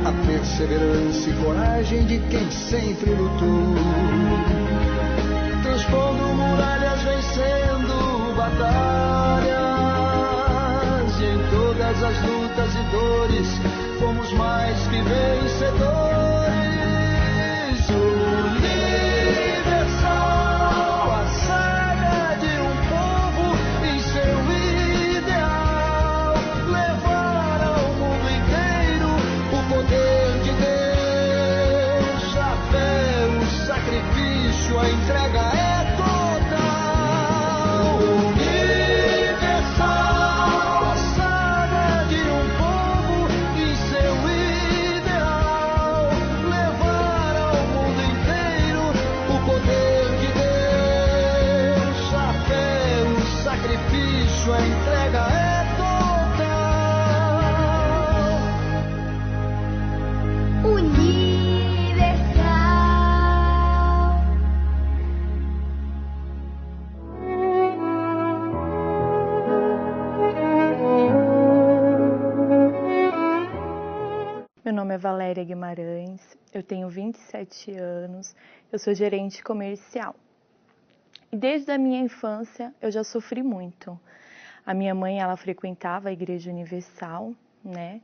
a perseverança e coragem de quem sempre lutou, transpondo muralhas, vencendo batalhas. E em todas as lutas e dores fomos mais que vencedores. Universal, a saga de um povo em seu ideal, levar ao mundo inteiro o poder de Deus. A fé, o sacrifício, a entrega é total. Universal, a saga de um povo em seu ideal, levar ao mundo inteiro o poder de Deus. A fé, o sacrifício, a entrega é total. Universal. Meu nome é Valéria Guimarães, eu tenho 27 anos, eu sou gerente comercial. E desde a minha infância eu já sofri muito. A minha mãe, ela frequentava a Igreja Universal, né?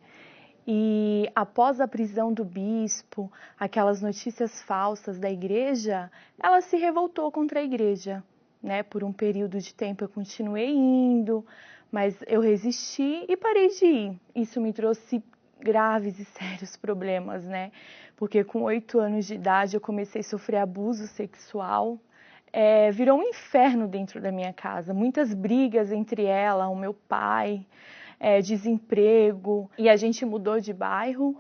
E após a prisão do bispo, aquelas notícias falsas da igreja, ela se revoltou contra a igreja, né? Por um período de tempo eu continuei indo, mas eu resisti e parei de ir. Isso me trouxe graves e sérios problemas, né? Porque com 8 anos de idade eu comecei a sofrer abuso sexual. Virou um inferno dentro da minha casa, muitas brigas entre ela, o meu pai, desemprego, e a gente mudou de bairro.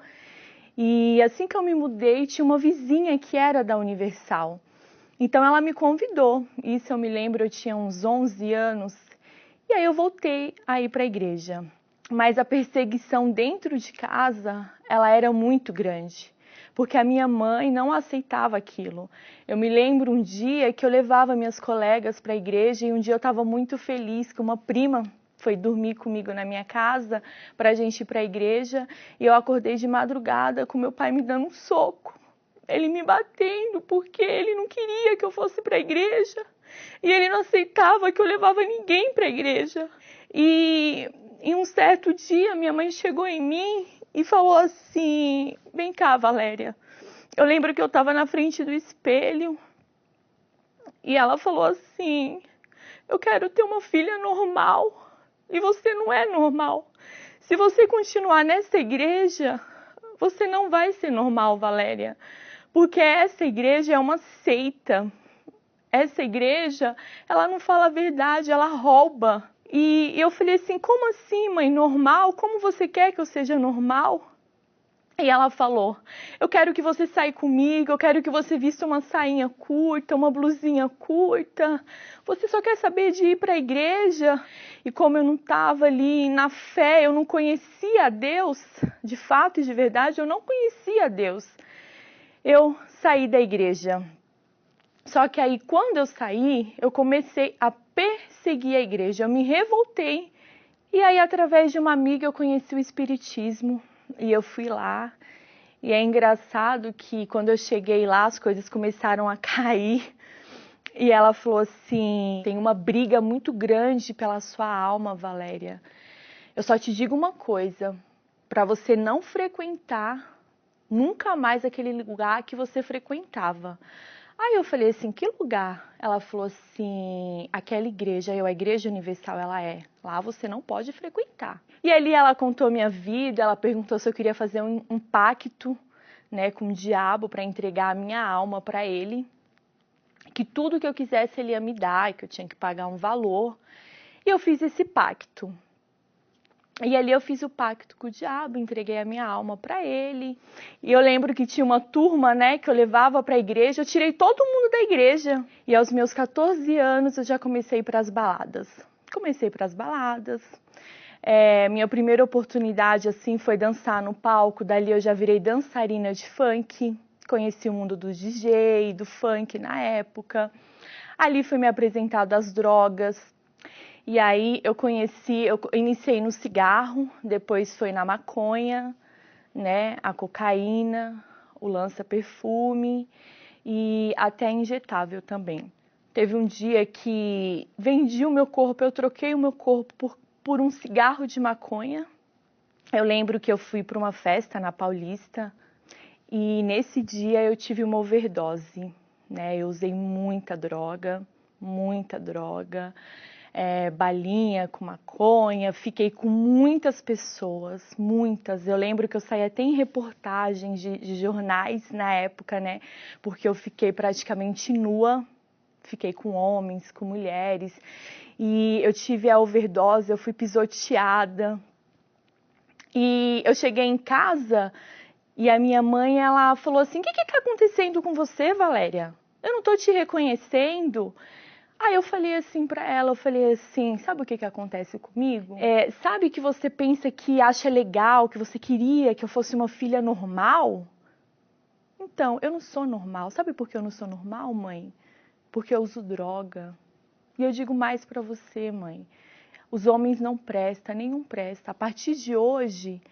E assim que eu me mudei, tinha uma vizinha que era da Universal. Então ela me convidou, isso eu me lembro, eu tinha uns 11 anos, e aí eu voltei a ir para a igreja. Mas a perseguição dentro de casa, ela era muito grande, porque a minha mãe não aceitava aquilo. Eu me lembro um dia que eu levava minhas colegas para a igreja e um dia eu estava muito feliz que uma prima foi dormir comigo na minha casa para a gente ir para a igreja e eu acordei de madrugada com meu pai me dando um soco. ele me batendo, porque ele não queria que eu fosse para a igreja. E ele não aceitava que eu levava ninguém para a igreja. E em um certo dia, minha mãe chegou em mim e falou assim, vem cá, Valéria. Eu lembro que eu estava na frente do espelho e ela falou assim, eu quero ter uma filha normal e você não é normal. Se você continuar nessa igreja, você não vai ser normal, Valéria, porque essa igreja é uma seita. Essa igreja, ela não fala a verdade, ela rouba. E eu falei assim, como assim, mãe, normal? Como você quer que eu seja normal? E ela falou, eu quero que você saia comigo, eu quero que você vista uma sainha curta, uma blusinha curta. Você só quer saber de ir para a igreja? E como eu não estava ali na fé, eu não conhecia a Deus, de fato e de verdade, eu não conhecia a Deus. Eu saí da igreja. Só que aí, quando eu saí, eu comecei a perseguir a igreja, eu me revoltei. E aí, através de uma amiga, eu conheci o Espiritismo. E eu fui lá, e é engraçado que quando eu cheguei lá, as coisas começaram a cair, e ela falou assim, tem uma briga muito grande pela sua alma, Valéria. Eu só te digo uma coisa, para você não frequentar nunca mais aquele lugar que você frequentava. Aí eu falei assim, que lugar? Ela falou assim, aquela igreja, a Igreja Universal, ela é. Lá você não pode frequentar. E ali ela contou minha vida, ela perguntou se eu queria fazer um pacto, né, com o diabo para entregar a minha alma para ele. Que tudo que eu quisesse ele ia me dar, e que eu tinha que pagar um valor. E eu fiz esse pacto. E ali eu fiz o pacto com o diabo, entreguei a minha alma para ele. E eu lembro que tinha uma turma, né, que eu levava para a igreja, eu tirei todo mundo da igreja. E aos meus 14 anos eu já comecei para as baladas. Minha primeira oportunidade assim foi dançar no palco, dali eu já virei dançarina de funk. Conheci o mundo do DJ, do funk na época. Ali foi me apresentado às drogas. E aí eu iniciei no cigarro, depois foi na maconha, né, a cocaína, o lança-perfume e até injetável também. Teve um dia que vendi o meu corpo, eu troquei o meu corpo por um cigarro de maconha. Eu lembro que eu fui para uma festa na Paulista e nesse dia eu tive uma overdose, né, eu usei muita droga. Balinha com maconha, fiquei com muitas pessoas, muitas. Eu lembro que eu saí até em reportagens de jornais na época, né? Porque eu fiquei praticamente nua, fiquei com homens, com mulheres. E eu tive a overdose, eu fui pisoteada. E eu cheguei em casa e a minha mãe, ela falou assim, o que está acontecendo com você, Valéria? Eu não estou te reconhecendo. Aí eu falei assim pra ela, sabe o que acontece comigo? Sabe que você pensa que acha legal, que você queria que eu fosse uma filha normal? Então, eu não sou normal. Sabe por que eu não sou normal, mãe? Porque eu uso droga. E eu digo mais pra você, mãe. Os homens não prestam, nenhum presta. A partir de hoje,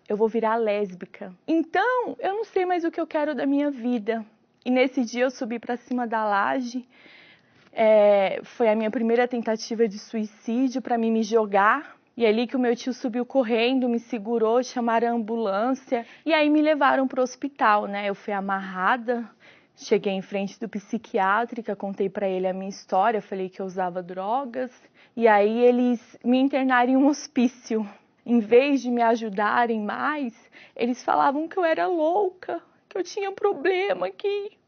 eu vou virar lésbica. Então, eu não sei mais o que eu quero da minha vida. E nesse dia eu subi pra cima da laje. Foi a minha primeira tentativa de suicídio para me jogar. E ali que o meu tio subiu correndo, me segurou, chamaram a ambulância. E aí me levaram para o hospital, né? Eu fui amarrada, cheguei em frente do psiquiátrica, contei para ele a minha história, falei que eu usava drogas. E aí eles me internaram em um hospício. Em vez de me ajudarem mais, eles falavam que eu era louca, que eu tinha problema, que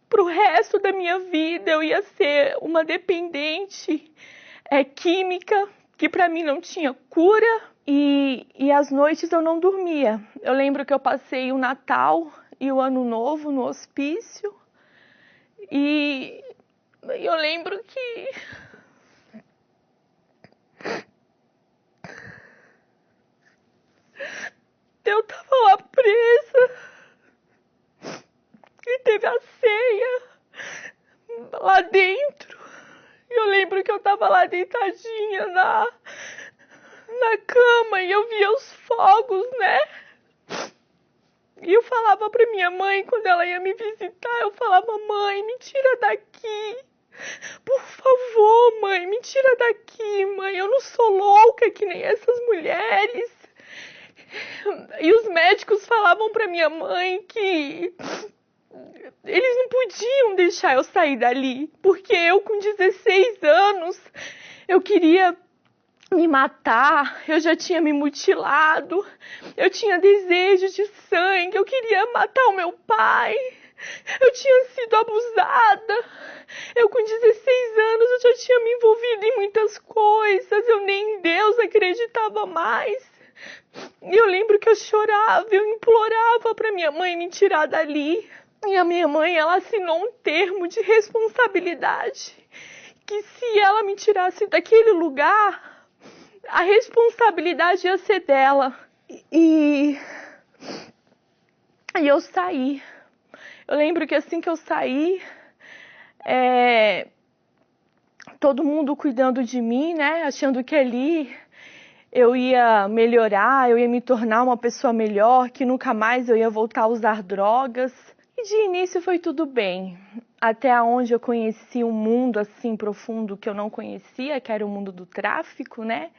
pro resto da minha vida eu ia ser uma dependente química, que para mim não tinha cura, e às noites eu não dormia. Eu lembro que eu passei o Natal e o Ano Novo no hospício, e eu lembro que eu tava lá presa. E teve a ceia lá dentro. Eu lembro que eu tava lá deitadinha na cama e eu via os fogos, né? E eu falava para minha mãe, quando ela ia me visitar, eu falava: mãe, me tira daqui. Por favor, mãe, me tira daqui, mãe. Eu não sou louca que nem essas mulheres. E os médicos falavam para minha mãe que eles não podiam deixar eu sair dali, porque eu, com 16 anos, eu queria me matar, eu já tinha me mutilado, eu tinha desejo de sangue, eu queria matar o meu pai, eu tinha sido abusada, eu com 16 anos eu já tinha me envolvido em muitas coisas, eu nem em Deus acreditava mais. E eu lembro que eu chorava, eu implorava para minha mãe me tirar dali. E a minha mãe, ela assinou um termo de responsabilidade, que se ela me tirasse daquele lugar, a responsabilidade ia ser dela. E eu saí. Eu lembro que assim que eu saí, todo mundo cuidando de mim, né? Achando que ali eu ia melhorar, eu ia me tornar uma pessoa melhor, que nunca mais eu ia voltar a usar drogas. E de início foi tudo bem, até onde eu conheci um mundo assim profundo que eu não conhecia, que era o mundo do tráfico, né?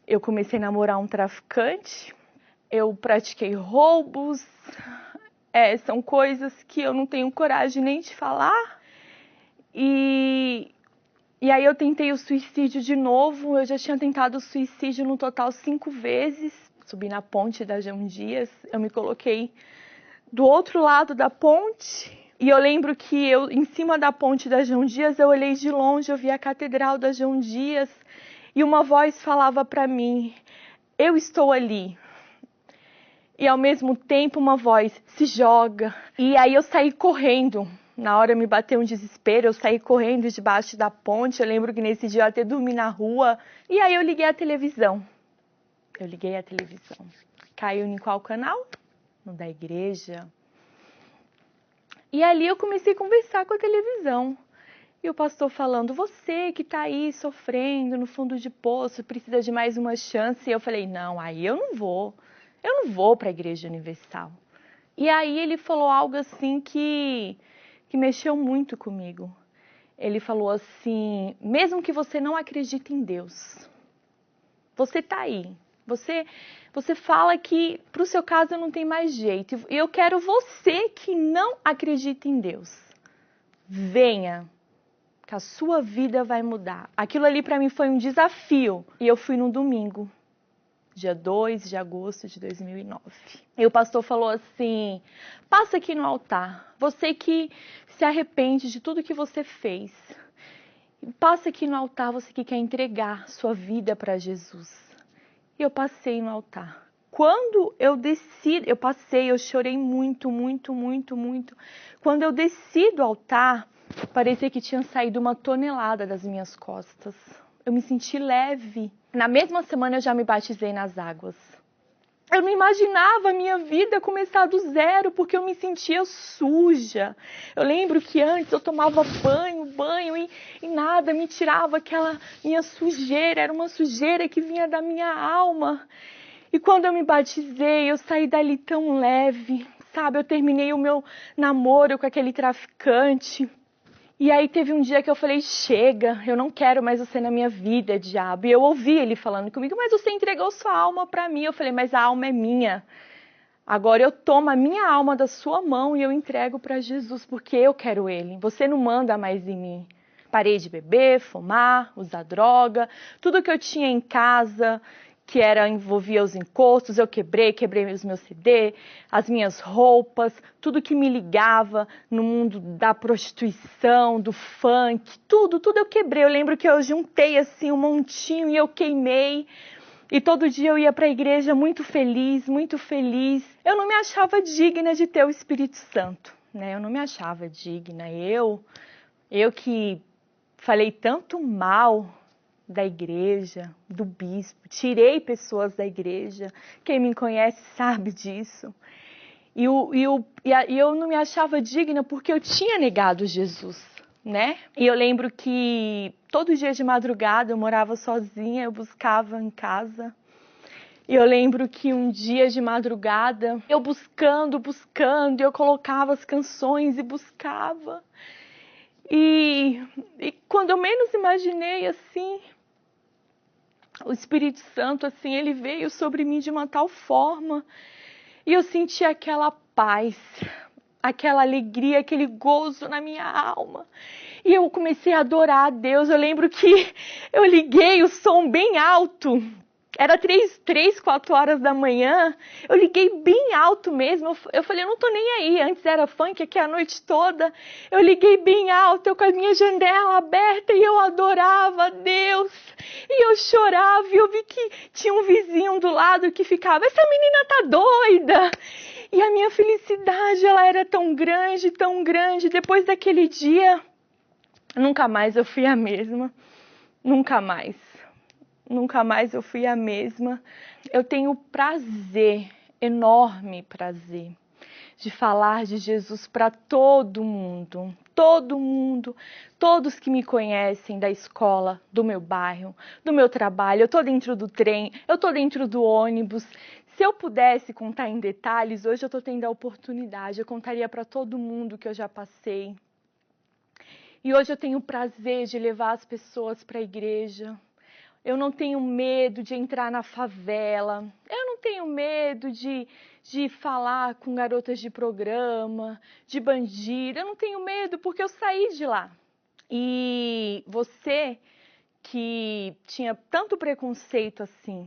Eu comecei a namorar um traficante, eu pratiquei roubos, são coisas que eu não tenho coragem nem de falar. E aí eu tentei o suicídio de novo, eu já tinha tentado o suicídio no total 5 vezes. Subi na ponte da João Dias, eu me coloquei do outro lado da ponte. E eu lembro que eu, em cima da ponte da João Dias, eu olhei de longe, eu vi a Catedral da João Dias. E uma voz falava para mim: eu estou ali. E ao mesmo tempo uma voz: se joga. E aí eu saí correndo. Na hora me bateu um desespero, eu saí correndo debaixo da ponte. Eu lembro que nesse dia eu até dormi na rua. E aí eu liguei a televisão. Caiu em qual canal? No da igreja. E ali eu comecei a conversar com a televisão. E o pastor falando: você que está aí sofrendo no fundo de poço, precisa de mais uma chance. E eu falei: não, aí eu não vou para a Igreja Universal. E aí ele falou algo assim que mexeu muito comigo. Ele falou assim: mesmo que você não acredite em Deus, você está aí. Você fala que para o seu caso não tem mais jeito. E eu quero você que não acredita em Deus. Venha, que a sua vida vai mudar. Aquilo ali para mim foi um desafio. E eu fui no domingo, dia 2 de agosto de 2009. E o pastor falou assim: passa aqui no altar. Você que se arrepende de tudo que você fez. Passa aqui no altar, você que quer entregar sua vida para Jesus. E eu passei no altar. Quando eu desci, eu chorei muito. Quando eu desci do altar, parecia que tinha saído 1 tonelada das minhas costas. Eu me senti leve. Na mesma semana eu já me batizei nas águas. Eu não imaginava a minha vida começar do zero, porque eu me sentia suja. Eu lembro que antes eu tomava banho e nada me tirava aquela minha sujeira. Era uma sujeira que vinha da minha alma. E quando eu me batizei, eu saí dali tão leve, sabe? Eu terminei o meu namoro com aquele traficante. E aí teve um dia que eu falei: chega, eu não quero mais você na minha vida, diabo. E eu ouvi ele falando comigo: mas você entregou sua alma para mim. Eu falei: mas a alma é minha. Agora eu tomo a minha alma da sua mão e eu entrego para Jesus, porque eu quero ele. Você não manda mais em mim. Parei de beber, fumar, usar droga, tudo que eu tinha em casa que envolvia os encostos, eu quebrei os meus CD, as minhas roupas, tudo que me ligava no mundo da prostituição, do funk, tudo eu quebrei. Eu lembro que eu juntei assim um montinho e eu queimei. E todo dia eu ia para a igreja muito feliz. Eu não me achava digna de ter o Espírito Santo, né? Eu não me achava digna. Eu que falei tanto mal da igreja, do bispo, tirei pessoas da igreja. Quem me conhece sabe disso. E eu não me achava digna porque eu tinha negado Jesus, né? E eu lembro que todo dia de madrugada eu morava sozinha, eu buscava em casa. E eu lembro que um dia de madrugada, eu buscando, eu colocava as canções e buscava. E quando eu menos imaginei, assim, o Espírito Santo, assim, ele veio sobre mim de uma tal forma. E eu senti aquela paz, aquela alegria, aquele gozo na minha alma. E eu comecei a adorar a Deus. Eu lembro que eu liguei o som bem alto. Era 4 horas da manhã, eu liguei bem alto mesmo, eu falei, eu não tô nem aí, antes era funk aqui a noite toda, eu liguei bem alto, eu com a minha janela aberta e eu adorava a Deus, e eu chorava, e eu vi que tinha um vizinho do lado que ficava, essa menina tá doida, e a minha felicidade, ela era tão grande, depois daquele dia, nunca mais eu fui a mesma, nunca mais eu fui a mesma. Eu tenho prazer, enorme prazer, de falar de Jesus para todo mundo, todos que me conhecem da escola, do meu bairro, do meu trabalho. Eu tô dentro do trem, eu tô dentro do ônibus. Se eu pudesse contar em detalhes, hoje eu tô tendo a oportunidade, eu contaria para todo mundo que eu já passei. E hoje eu tenho o prazer de levar as pessoas para a igreja. Eu não tenho medo de entrar na favela, eu não tenho medo de falar com garotas de programa, de bandido, eu não tenho medo porque eu saí de lá. E você que tinha tanto preconceito assim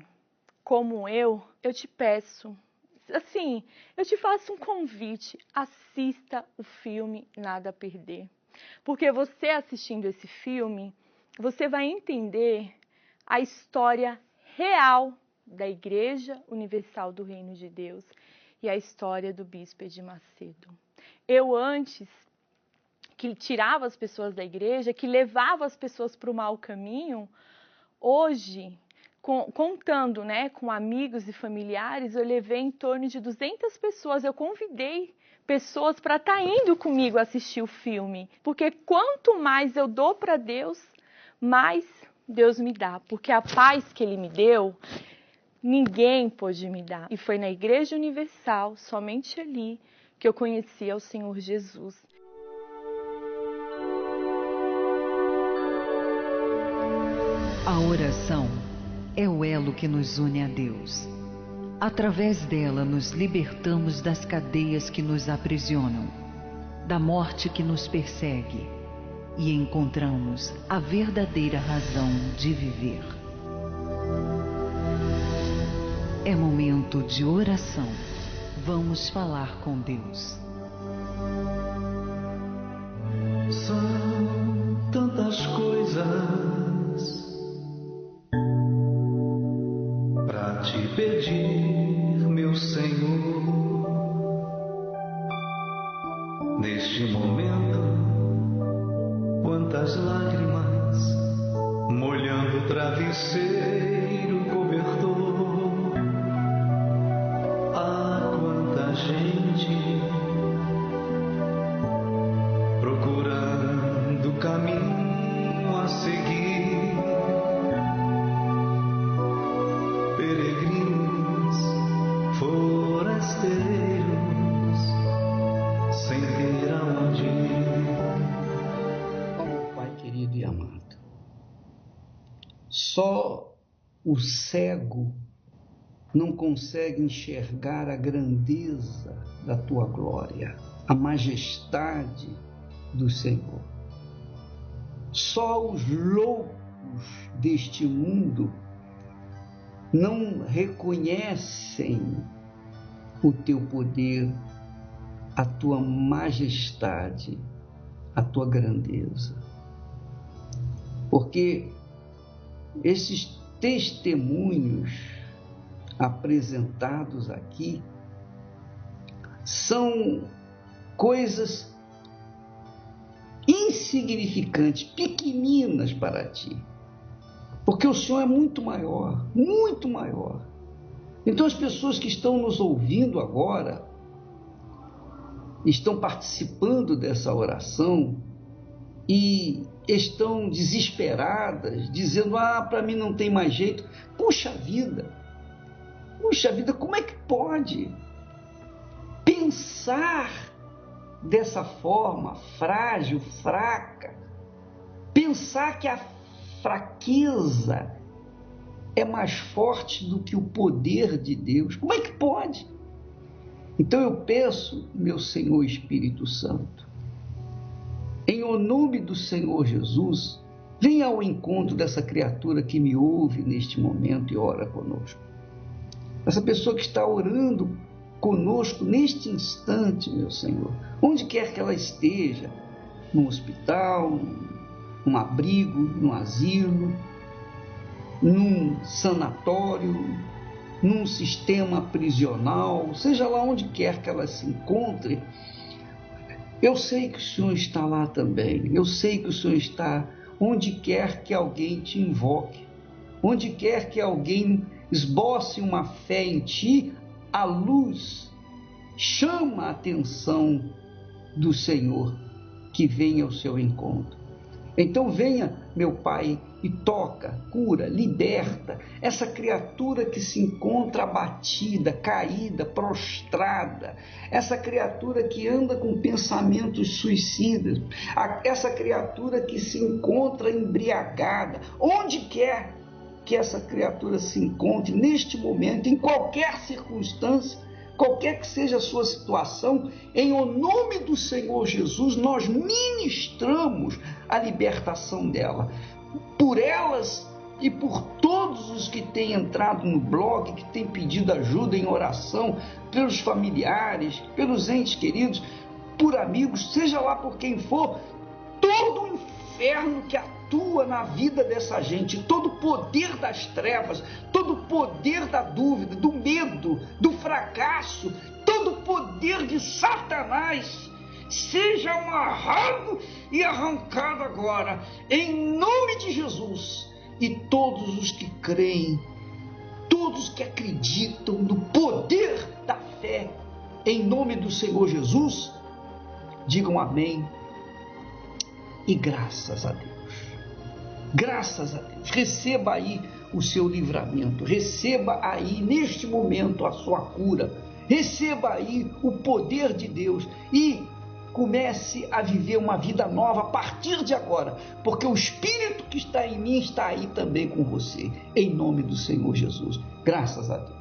como eu te peço, assim, eu te faço um convite, assista o filme Nada a Perder. Porque você assistindo esse filme, você vai entender a história real da Igreja Universal do Reino de Deus e a história do Bispo Edir Macedo. Eu antes, que tirava as pessoas da igreja, que levava as pessoas para o mau caminho, hoje, contando, né, com amigos e familiares, eu levei em torno de 200 pessoas, eu convidei pessoas para estar indo comigo assistir o filme, porque quanto mais eu dou para Deus, mais Deus me dá, porque a paz que Ele me deu, ninguém pôde me dar. E foi na Igreja Universal, somente ali, que eu conheci ao Senhor Jesus. A oração é o elo que nos une a Deus. Através dela, nos libertamos das cadeias que nos aprisionam, da morte que nos persegue, e encontramos a verdadeira razão de viver. É momento de oração. Vamos falar com Deus. São tantas coisas para te pedir, meu Senhor, neste momento. Quantas lágrimas molhando o travesseiro cobertor. Há quanta gente procurando o caminho a seguir. Peregrinos, forasteiros, sem ter aonde ir. Querido e amado, só o cego não consegue enxergar a grandeza da tua glória, a majestade do Senhor. Só os loucos deste mundo não reconhecem o teu poder, a tua majestade, a tua grandeza. Porque esses testemunhos apresentados aqui são coisas insignificantes, pequeninas para ti. Porque o Senhor é muito maior, muito maior. Então as pessoas que estão nos ouvindo agora, estão participando dessa oração e estão desesperadas, dizendo, para mim não tem mais jeito. Puxa vida, Puxa vida, como é que pode pensar dessa forma frágil, fraca? Pensar que a fraqueza é mais forte do que o poder de Deus. Como é que pode? Então eu peço, meu Senhor Espírito Santo, em o nome do Senhor Jesus, venha ao encontro dessa criatura que me ouve neste momento e ora conosco. Essa pessoa que está orando conosco neste instante, meu Senhor, onde quer que ela esteja, num hospital, num abrigo, num asilo, num sanatório, num sistema prisional, seja lá onde quer que ela se encontre, eu sei que o Senhor está lá também, eu sei que o Senhor está onde quer que alguém te invoque, onde quer que alguém esboce uma fé em ti, a luz chama a atenção do Senhor que venha ao seu encontro. Então venha, meu Pai, e toca, cura, liberta essa criatura que se encontra abatida, caída, prostrada, essa criatura que anda com pensamentos suicidas, essa criatura que se encontra embriagada, onde quer que essa criatura se encontre neste momento, em qualquer circunstância, qualquer que seja a sua situação, em o nome do Senhor Jesus, nós ministramos a libertação dela. Por elas e por todos os que têm entrado no blog, que têm pedido ajuda em oração, pelos familiares, pelos entes queridos, por amigos, seja lá por quem for, todo o inferno que atua na vida dessa gente, todo o poder das trevas, todo o poder da dúvida, do medo, do fracasso, todo o poder de Satanás, seja amarrado e arrancado agora, em nome de Jesus. E todos os que creem, todos que acreditam no poder da fé, em nome do Senhor Jesus, digam amém e graças a Deus. Graças a Deus. Receba aí o seu livramento, receba aí neste momento a sua cura, receba aí o poder de Deus e comece a viver uma vida nova a partir de agora, porque o Espírito que está em mim está aí também com você, em nome do Senhor Jesus. Graças a Deus.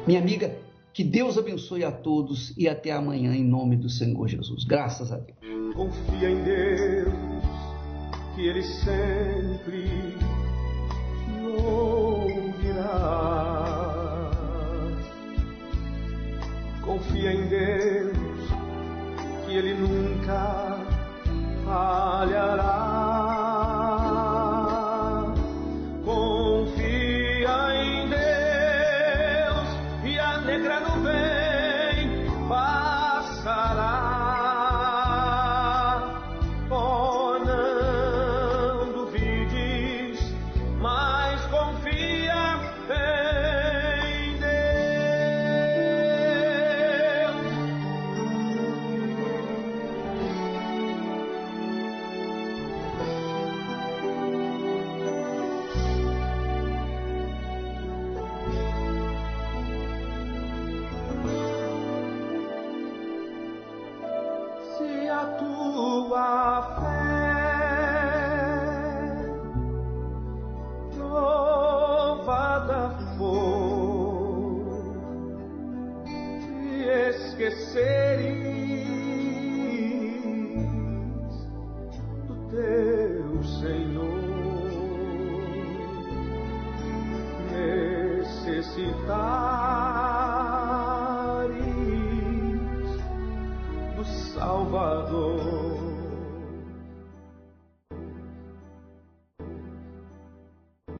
Minha amiga, que Deus abençoe a todos e até amanhã em nome do Senhor Jesus. Graças a Deus. Confia em Deus, que Ele sempre ouvirá. Confia em Deus, que Ele nunca falhará. Oh, não duvides, esqueceres do teu Senhor, necessitares do Salvador.